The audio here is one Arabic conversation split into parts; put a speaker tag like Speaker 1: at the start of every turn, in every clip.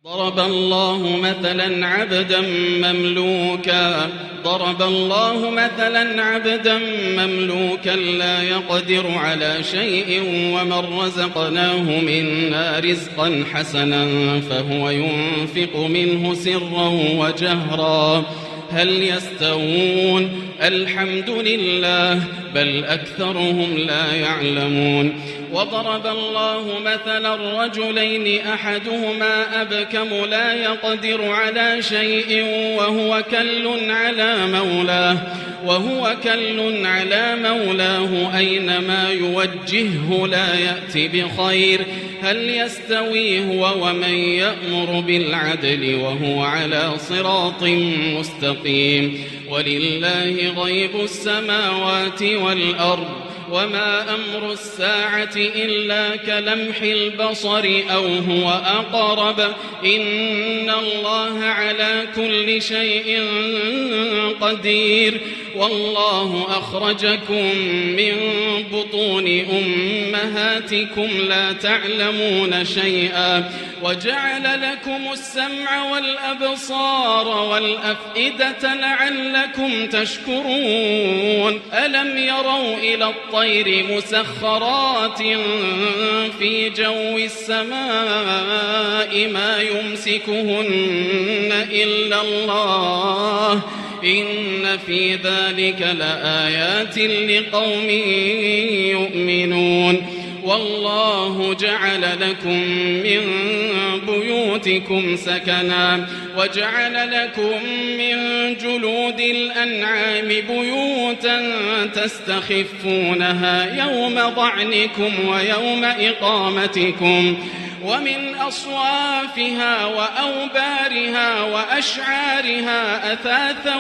Speaker 1: ضرب الله مثلا عبدا مملوكا لا يقدر على شيء ومن رزقناه منا رزقا حسنا فهو ينفق منه سرا وجهرا هل يستوون الحمد لله بل أكثرهم لا يعلمون وضرب الله مثلا رجلين أحدهما أبكم لا يقدر على شيء وهو كل على مولاه أينما يوجهه لا يأتي بخير هل يستوي هو ومن يأمر بالعدل وهو على صراط مستقيم ولله غيب السماوات والأرض وما أمر الساعة إلا كلمح البصر أو هو أقرب إن الله على كل شيء قدير والله أخرجكم من بطون أمهاتكم لا تعلمون شيئا وجعل لكم السمع والأبصار والأفئدة لعلكم تشكرون ألم يروا إلى الطير مسخرات في جو السماء ما يمسكهن إلا الله إن في ذلك لآيات لقوم يؤمنون والله جعل لكم من بيوتكم سكنا وجعل لكم من جلود الأنعام بيوتا تستخفونها يوم ضعنكم ويوم إقامتكم ومن أصوافها وأوبارها وأشعارها أثاثا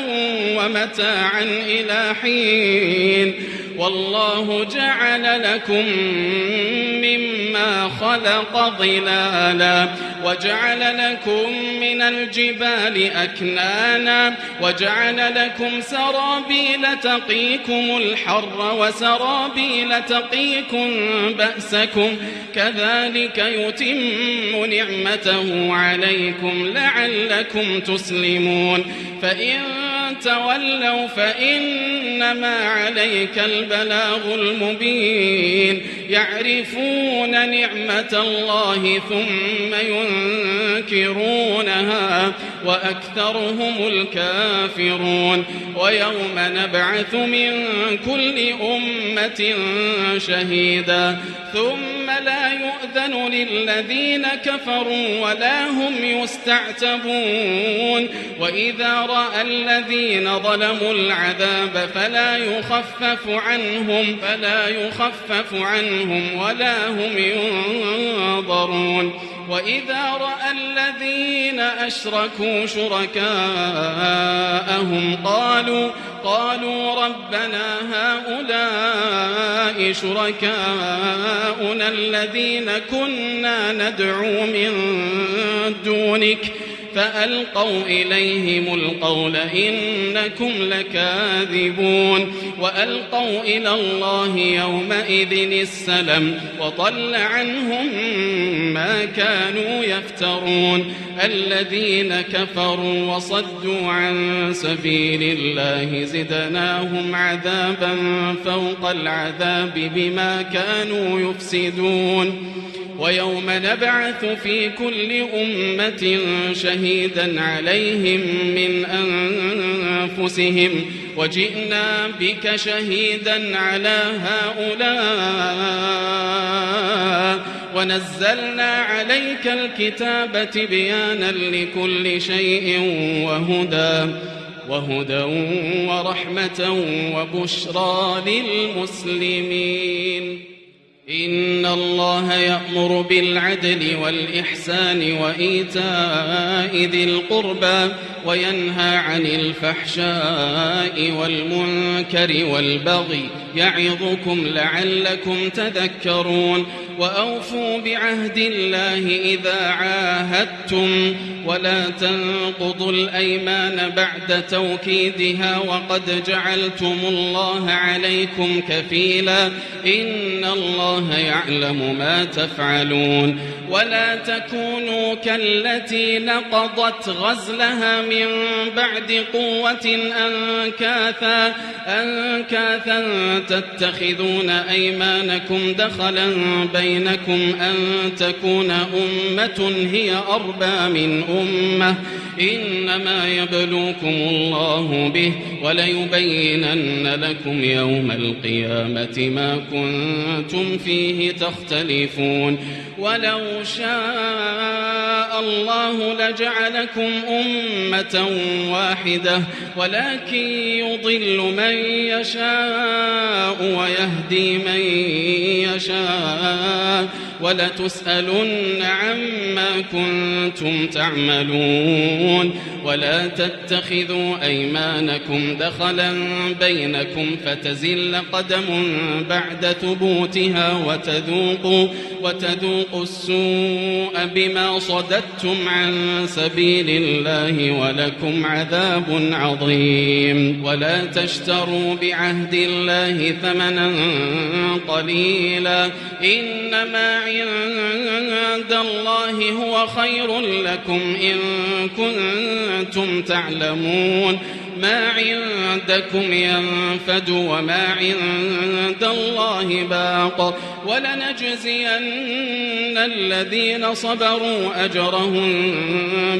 Speaker 1: ومتاعا إلى حين والله جعل لكم مما خلق ظلالا وجعل لكم من الجبال أكنانا وجعل لكم سرابيل تقيكم الحر وسرابيل تقيكم بأسكم كذلك يتم نعمته عليكم لعلكم تسلمون فإن تولوا فإنما عليك البلاغ المبين يعرفون نعمة الله ثم ينكرونها وأكثرهم الكافرون ويوم نبعث من كل أمة شهيدا ثم لا يؤذن للذين كفروا ولا هم يستعتبون وإذا رأى الذين ظلموا العذاب فلا يخفف عنهم ولا هم ينظرون وإذا رأى الذين أشركوا شركاءهم قالوا ربنا هؤلاء شركاؤنا الذين كنا ندعو من دونك فألقوا إليهم القول إنكم لكاذبون وألقوا إلى الله يومئذ السلم وضل عنهم ما كانوا يفترون الذين كفروا وصدوا عن سبيل الله زدناهم عذابا فوق العذاب بما كانوا يفسدون ويوم نبعث في كل أمة شهيدا عليهم من أنفسهم وجئنا بك شهيدا على هؤلاء ونزلنا عليك الكتاب تبيانا لكل شيء وهدى ورحمة وبشرى للمسلمين إن الله يأمر بالعدل والإحسان وإيتاء ذي القربى وينهى عن الفحشاء والمنكر والبغي يعظكم لعلكم تذكرون وأوفوا بعهد الله إذا عاهدتم ولا تنقضوا الأيمان بعد توكيدها وقد جعلتم الله عليكم كفيلا إن الله يعلم ما تفعلون ولا تكونوا كالتي نقضت غزلها من بعد قوة أنكاثا تتخذون أيمانكم دخلا بينكم أن تكون أمة هي أربى من أمة إنما يبلوكم الله به وليبينن لكم يوم القيامة ما كنتم فيه تختلفون ولو شاء الله لجعلكم أمة واحدة ولكن يضل من يشاء ويهدي من يشاء ولتسألن عما كنتم تعملون ولا تتخذوا أيمانكم دخلا بينكم فتزل قدم بعد ثبوتها وتذوقوا السوء بما صددتم عن سبيل الله ولكم عذاب عظيم ولا تشتروا بعهد الله ثمنا قليلا إنما عند الله هو خير لكم إن كنتم تعلمون ما عندكم ينفد وما عند الله باق ولنجزين الذين صبروا أجرهم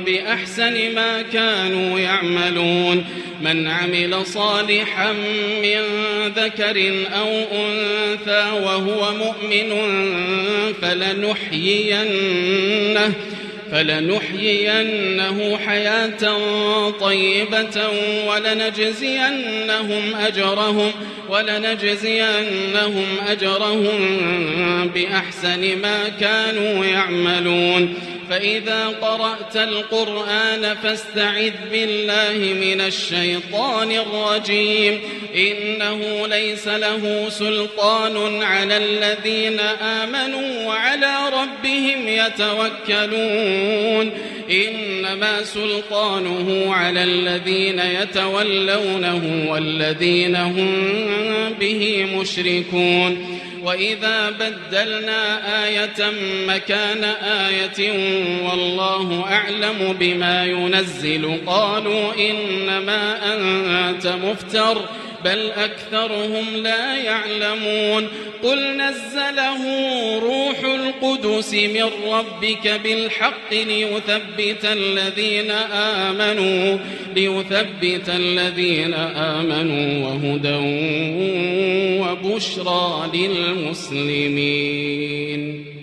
Speaker 1: بأحسن ما كانوا يعملون من عمل صالحا من ذكر أو أنثى وهو مؤمن فلنحيينه حياة طيبة ولنجزينهم أجرهم بأحسن ما كانوا يعملون فإذا قرأت القرآن فاستعذ بالله من الشيطان الرجيم إنه ليس له سلطان على الذين آمنوا وعلى ربهم يتوكلون إنما سلطانه على الذين يتولونه والذين هم به مشركون وإذا بدلنا آية مكان آية والله أعلم بما ينزل قالوا إنما أنت مفتر بل أكثرهم لا يعلمون قل نزله روح القدس من ربك بالحق ليثبت الذين آمنوا وهدى وبشرى للمسلمين.